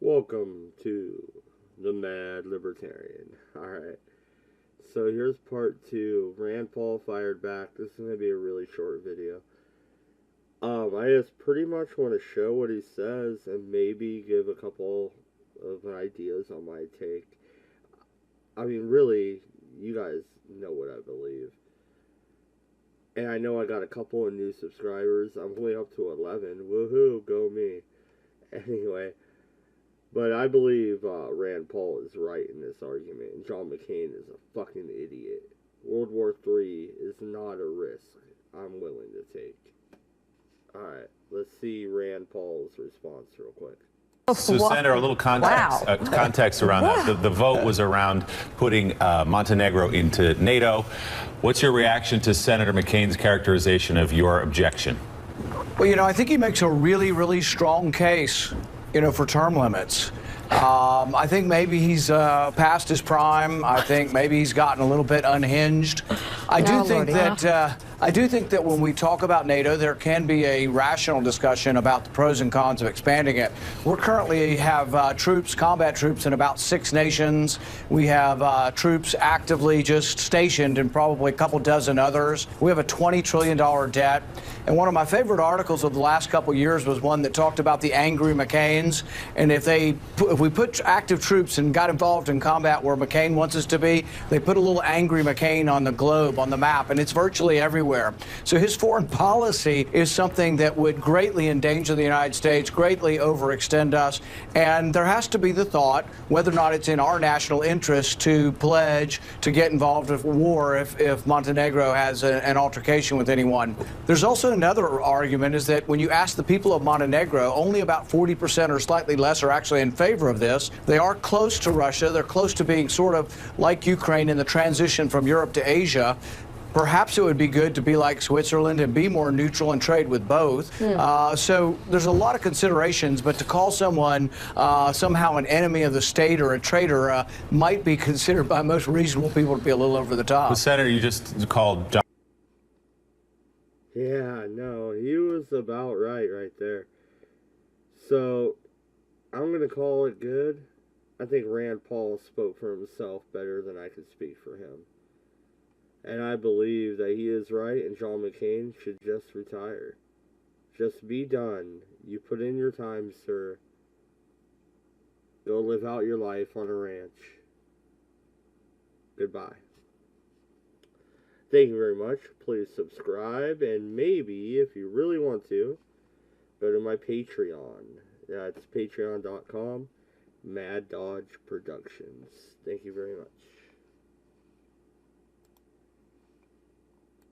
Welcome to the Mad Libertarian. Alright, so here's part 2. Rand Paul fired back. This is going to be a really short video. I just pretty much want to show what he says and maybe give a couple of ideas on my take. I mean, really, you guys know what I believe. And I know I got a couple of new subscribers. I'm only up to 11. Woohoo, go me. Anyway. But I believe Rand Paul is right in this argument, and John McCain is a fucking idiot. World War III is not a risk I'm willing to take. Alright, let's see Rand Paul's response real quick. So, Senator, a little context around that. The vote was around putting Montenegro into NATO. What's your reaction to Senator McCain's characterization of your objection? Well, I think he makes a really, really strong case, for term limits. I think maybe he's past his prime. I think maybe he's gotten a little bit unhinged. I do think that when we talk about NATO, there can be a rational discussion about the pros and cons of expanding it. We currently have combat troops in about 6 nations. We have troops actively just stationed in probably a couple dozen others. We have a $20 trillion debt. And one of my favorite articles of the last couple of years was one that talked about the angry McCains. And if we put active troops and got involved in combat where McCain wants us to be, they put a little angry McCain on the globe, on the map, and it's virtually everywhere. So his foreign policy is something that would greatly endanger the United States, greatly overextend us. And there has to be the thought whether or not it's in our national interest to pledge to get involved in war if Montenegro has an altercation with anyone. There's also another argument is that when you ask the people of Montenegro, only about 40% or slightly less are actually in favor of this. They are close to Russia. They're close to being sort of like Ukraine in the transition from Europe to Asia. Perhaps it would be good to be like Switzerland and be more neutral and trade with both. So there's a lot of considerations, but to call someone somehow an enemy of the state or a traitor might be considered by most reasonable people to be a little over the top. Well, Senator, you just called John. Yeah, no, he was about right there. So, I'm going to call it good. I think Rand Paul spoke for himself better than I could speak for him. And I believe that he is right, and John McCain should just retire. Just be done. You put in your time, sir. Go live out your life on a ranch. Goodbye. Thank you very much. Please subscribe, and maybe, if you really want to, go to my Patreon. That's patreon.com, Mad Dodge Productions. Thank you very much.